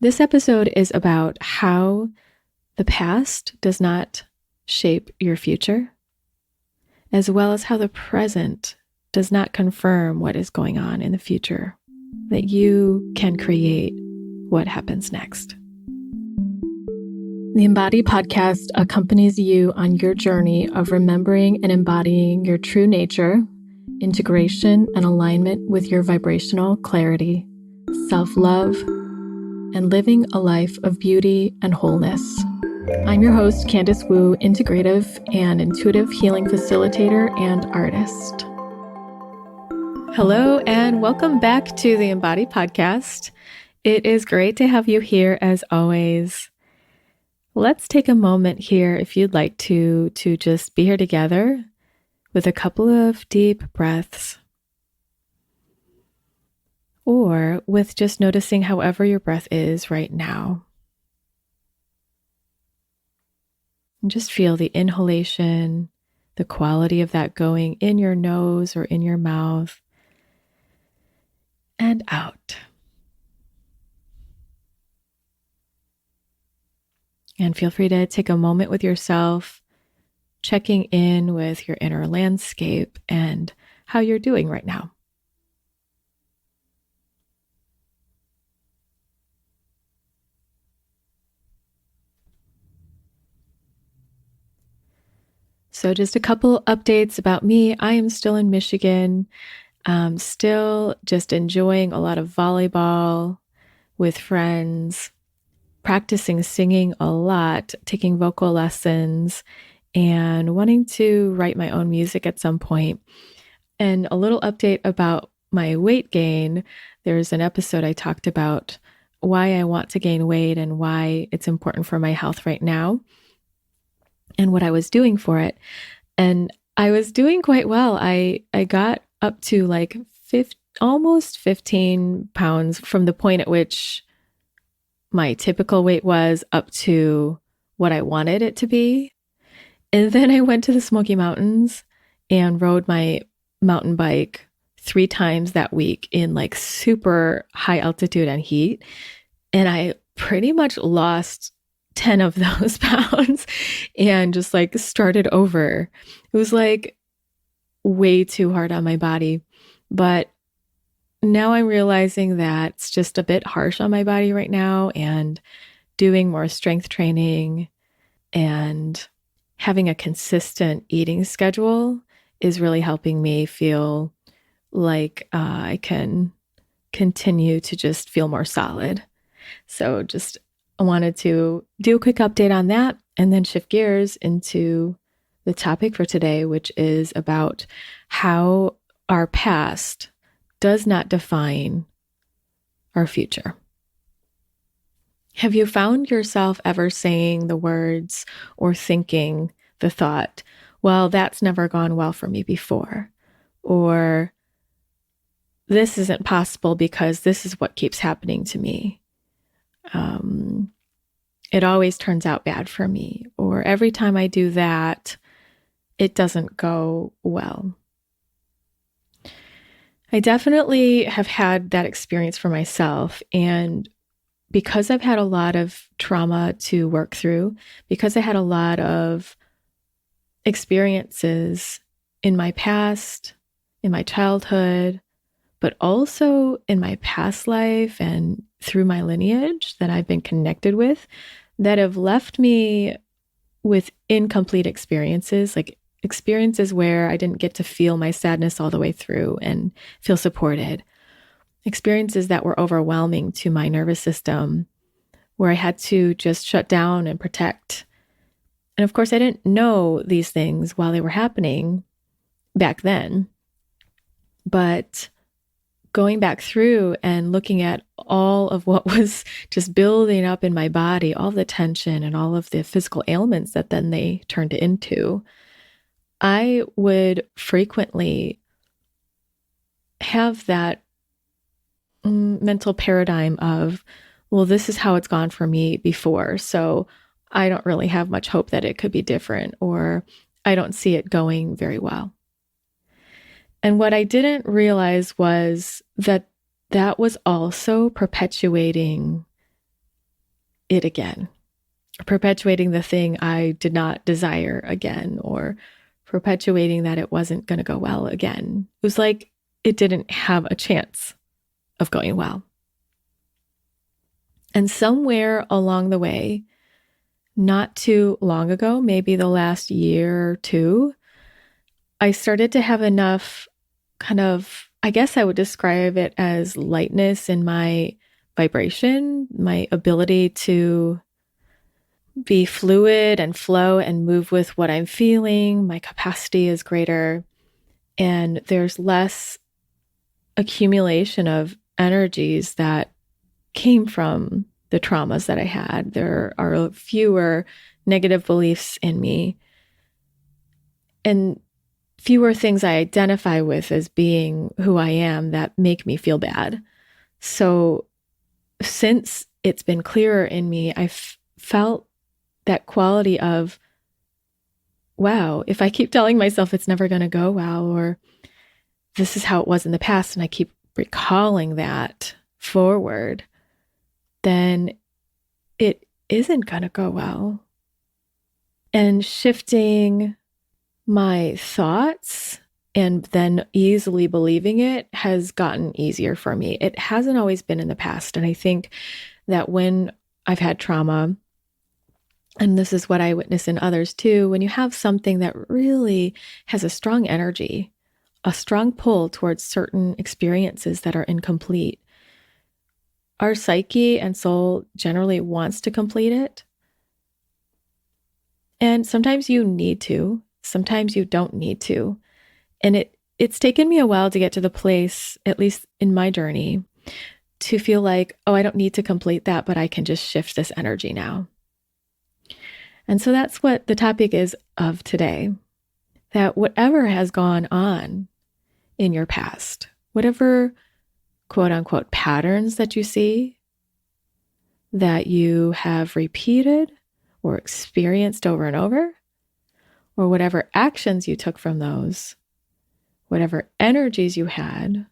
This episode is about how the past does not shape your future, as well as how the present does not confirm what is going on in the future, that you can create what happens next. The Embody podcast accompanies you on your journey of remembering and embodying your true nature, integration and alignment with your vibrational clarity, self-love, and living a life of beauty and wholeness. I'm your host, Candice Wu, integrative and intuitive healing facilitator and artist. Hello, and welcome back to the Embody podcast. It is great to have you here as always. Let's take a moment here, if you'd like to just be here together with a couple of deep breaths, or with just noticing however your breath is right now. And just feel the inhalation, the quality of that going in your nose or in your mouth, and out. And feel free to take a moment with yourself, checking in with your inner landscape and how you're doing right now. So just a couple updates about me. I am still in Michigan, still just enjoying a lot of volleyball with friends, practicing singing a lot, taking vocal lessons, and wanting to write my own music at some point. And a little update about my weight gain. There's an episode I talked about why I want to gain weight and why it's important for my health right now, and what I was doing for it. And I was doing quite well. I got up to like almost 15 pounds from the point at which my typical weight was up to what I wanted it to be. And then I went to the Smoky Mountains and rode my mountain bike 3 times that week in like super high altitude and heat. And I pretty much lost 10 of those pounds and just like started over. It was like way too hard on my body. But now I'm realizing that it's just a bit harsh on my body right now, and doing more strength training and having a consistent eating schedule is really helping me feel like I can continue to just feel more solid. So just I wanted to do a quick update on that and then shift gears into the topic for today, which is about how our past does not define our future. Have you found yourself ever saying the words or thinking the thought, well, that's never gone well for me before, or this isn't possible because this is what keeps happening to me? It always turns out bad for me, or every time I do that, it doesn't go well. I definitely have had that experience for myself, and because I've had a lot of trauma to work through, because I had a lot of experiences in my past, in my childhood, but also in my past life and through my lineage that I've been connected with, that have left me with incomplete experiences, like experiences where I didn't get to feel my sadness all the way through and feel supported. Experiences that were overwhelming to my nervous system, where I had to just shut down and protect. And of course, I didn't know these things while they were happening back then. But going back through and looking at all of what was just building up in my body, all the tension and all of the physical ailments that then they turned into, I would frequently have that mental paradigm of, well, this is how it's gone for me before, so I don't really have much hope that it could be different, or I don't see it going very well. And what I didn't realize was that that was also perpetuating it again, perpetuating the thing I did not desire again, or perpetuating that it wasn't going to go well again. It was like it didn't have a chance of going well. And somewhere along the way, not too long ago, maybe the last year or two, I started to have enough kind of, I guess I would describe it as lightness in my vibration, my ability to be fluid and flow and move with what I'm feeling. My capacity is greater, and there's less accumulation of energies that came from the traumas that I had. There are fewer negative beliefs in me and fewer things I identify with as being who I am that make me feel bad. So since it's been clearer in me, I've felt that quality of, wow, if I keep telling myself it's never going to go well, or this is how it was in the past, and I keep recalling that forward, then it isn't going to go well. And shifting my thoughts and then easily believing it has gotten easier for me. It hasn't always been in the past. And I think that when I've had trauma, and this is what I witness in others too, when you have something that really has a strong energy, a strong pull towards certain experiences that are incomplete, our psyche and soul generally wants to complete it. And sometimes you need to, sometimes you don't need to. And it's taken me a while to get to the place, at least in my journey, to feel like, oh, I don't need to complete that, but I can just shift this energy now. And so that's what the topic is of today, that whatever has gone on in your past, whatever quote unquote patterns that you see that you have repeated or experienced over and over, or whatever actions you took from those, whatever energies you had,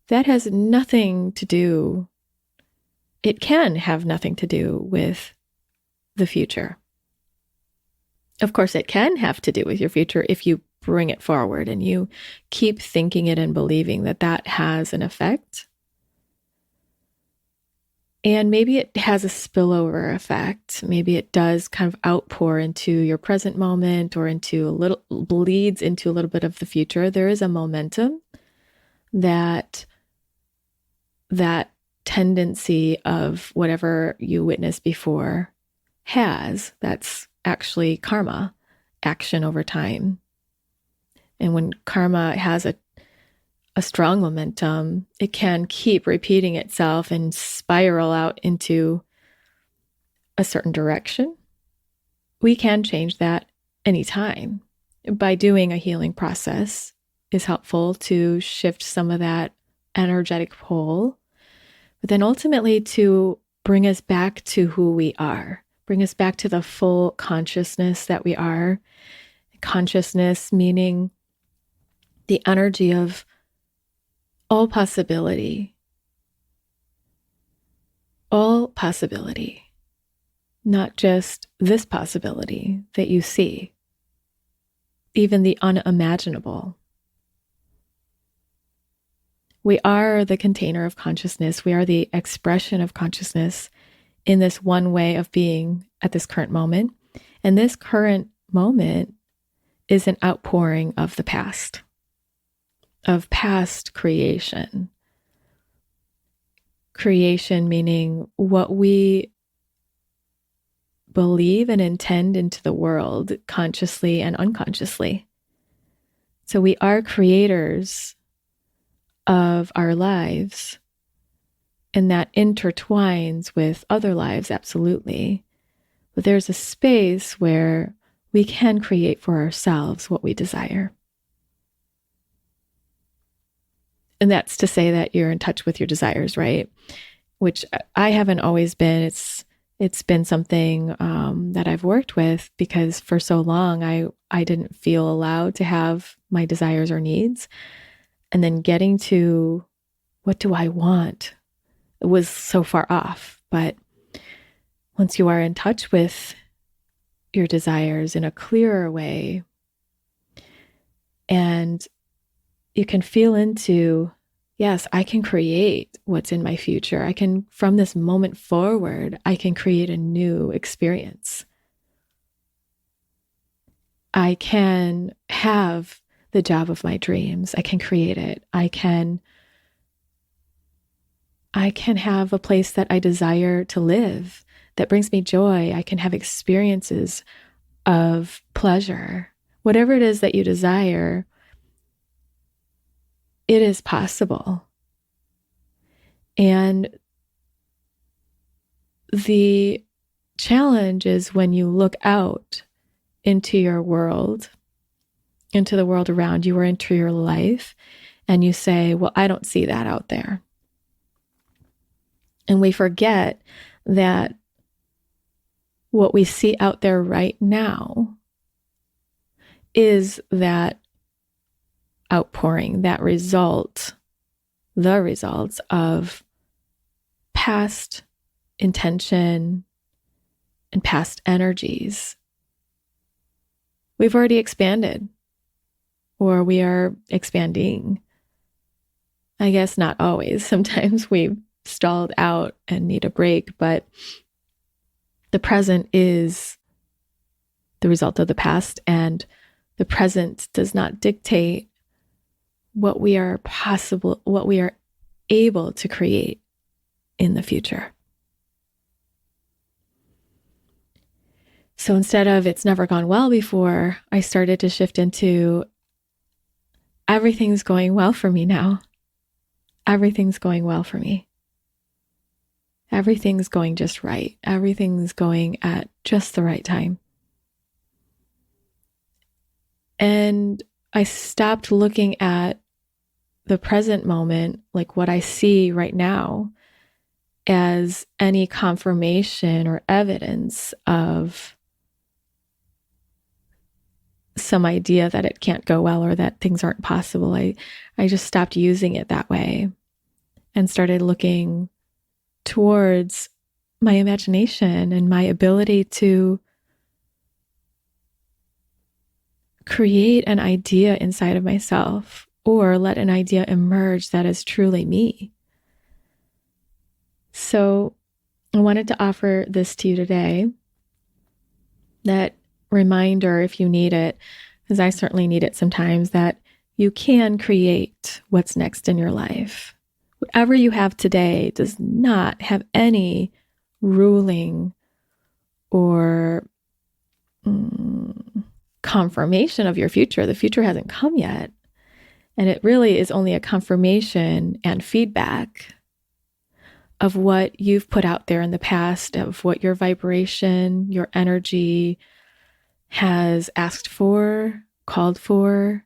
that has nothing to do, it can have nothing to do with the future. Of course, it can have to do with your future if you bring it forward and you keep thinking it and believing that that has an effect. And maybe it has a spillover effect. Maybe it does kind of outpour into your present moment or bleeds into a little bit of the future. There is a momentum that tendency of whatever you witnessed before has. That's actually karma, action over time. And when karma has a strong momentum, it can keep repeating itself and spiral out into a certain direction. We can change that anytime. By doing a healing process is helpful to shift some of that energetic pull, but then ultimately to bring us back to who we are, bring us back to the full consciousness that we are. Consciousness meaning the energy of all possibility, not just this possibility that you see, even the unimaginable. We are the container of consciousness. We are the expression of consciousness in this one way of being at this current moment. And this current moment is an outpouring of the past, of past creation. Creation meaning what we believe and intend into the world consciously and unconsciously. So we are creators of our lives, and that intertwines with other lives, absolutely. But there's a space where we can create for ourselves what we desire. And that's to say that you're in touch with your desires, right? Which I haven't always been. It's been something that I've worked with, because for so long I didn't feel allowed to have my desires or needs. And then getting to what do I want was so far off. But once you are in touch with your desires in a clearer way, and you can feel into, yes, I can create what's in my future. I can, from this moment forward, I can create a new experience. I can have the job of my dreams. I can create it. I can have a place that I desire to live that brings me joy. I can have experiences of pleasure. Whatever it is that you desire, it is possible. And the challenge is when you look out into your world, into the world around you, or into your life, and you say, well, I don't see that out there. And we forget that what we see out there right now is that outpouring, that result, the results of past intention and past energies. We've already expanded, or we are expanding. I guess not always. Sometimes we've stalled out and need a break, but the present is the result of the past, and the present does not dictate what we are able to create in the future. So instead of it's never gone well before, I started to shift into everything's going well for me now. Everything's going well for me. Everything's going just right. Everything's going at just the right time. And I stopped looking at the present moment, like what I see right now, as any confirmation or evidence of some idea that it can't go well or that things aren't possible. I just stopped using it that way and started looking towards my imagination and my ability to create an idea inside of myself, or let an idea emerge that is truly me. So I wanted to offer this to you today, that reminder, if you need it, because I certainly need it sometimes, that you can create what's next in your life. Whatever you have today does not have any ruling or confirmation of your future. The future hasn't come yet. And it really is only a confirmation and feedback of what you've put out there in the past, of what your vibration, your energy has asked for, called for,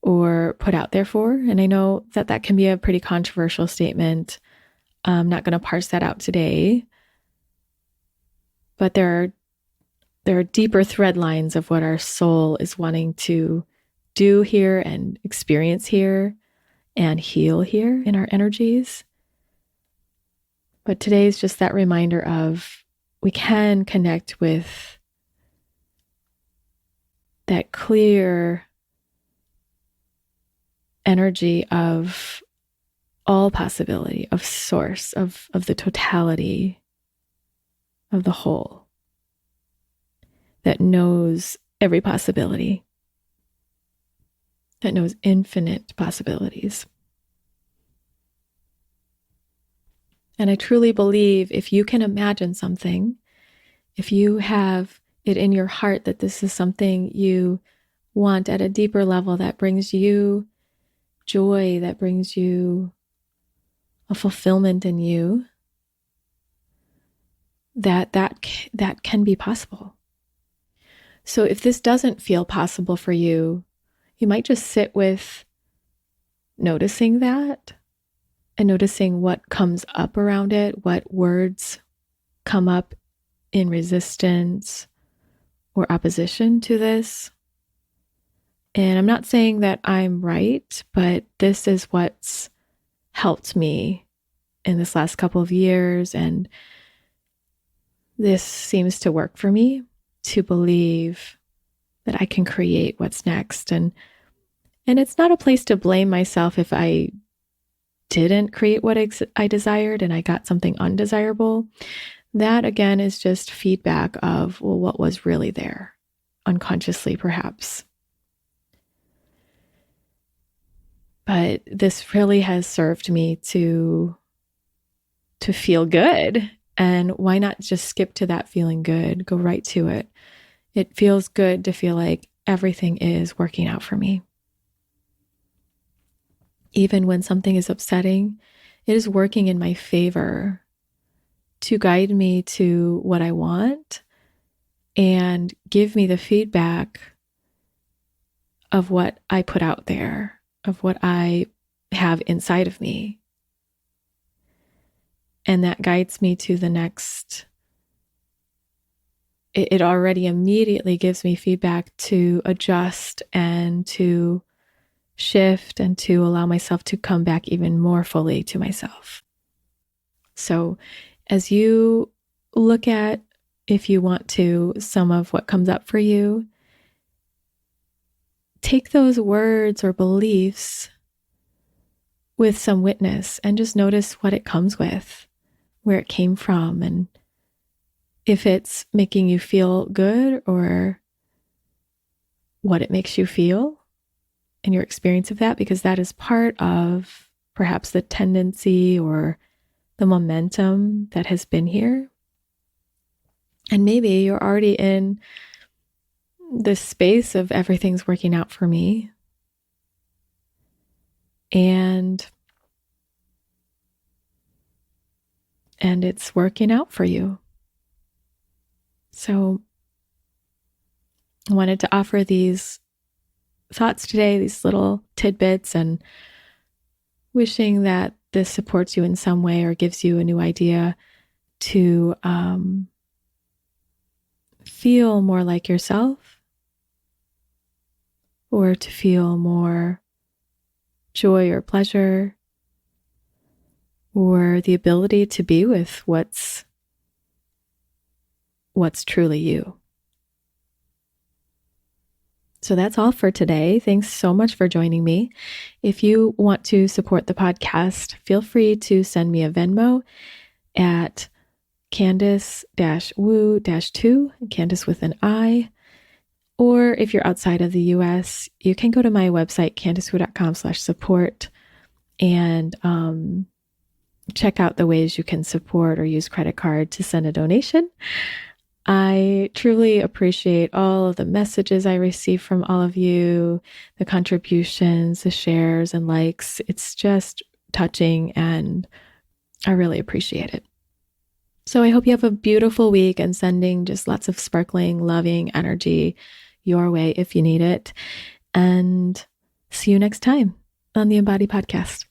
or put out there for. And I know that that can be a pretty controversial statement. I'm not going to parse that out today. But there are deeper thread lines of what our soul is wanting to do here and experience here and heal here in our energies. But today is just that reminder of we can connect with that clear energy of all possibility, of source, of the totality of the whole, that knows every possibility, that knows infinite possibilities. And I truly believe if you can imagine something, if you have it in your heart that this is something you want at a deeper level that brings you joy, that brings you a fulfillment in you, that can be possible. So if this doesn't feel possible for you, you might just sit with noticing that and noticing what comes up around it, what words come up in resistance or opposition to this. And I'm not saying that I'm right, but this is what's helped me in this last couple of years, and this seems to work for me, to believe that I can create what's next. And it's not a place to blame myself if I didn't create what I desired and I got something undesirable. That again is just feedback of, well, what was really there, unconsciously perhaps. But this really has served me to feel good. And why not just skip to that feeling good? Go right to it. It feels good to feel like everything is working out for me. Even when something is upsetting, it is working in my favor to guide me to what I want and give me the feedback of what I put out there, of what I have inside of me. And that guides me to the next. It already immediately gives me feedback to adjust and to shift and to allow myself to come back even more fully to myself. So as you look at, if you want to, some of what comes up for you, take those words or beliefs with some witness and just notice what it comes with, where it came from, and if it's making you feel good or what it makes you feel and your experience of that, because that is part of perhaps the tendency or the momentum that has been here. And maybe you're already in this space of everything's working out for me. And it's working out for you. So I wanted to offer these thoughts today, these little tidbits, and wishing that this supports you in some way or gives you a new idea to feel more like yourself, or to feel more joy or pleasure, or the ability to be with what's truly you. So that's all for today. Thanks so much for joining me. If you want to support the podcast, feel free to send me a Venmo at Candice-Woo-2, Candice with an I. Or if you're outside of the US, you can go to my website, CandiceWoo.com/support, and check out the ways you can support or use credit card to send a donation. I truly appreciate all of the messages I receive from all of you, the contributions, the shares and likes. It's just touching and I really appreciate it. So I hope you have a beautiful week and sending just lots of sparkling, loving energy your way if you need it. And see you next time on the Embody Podcast.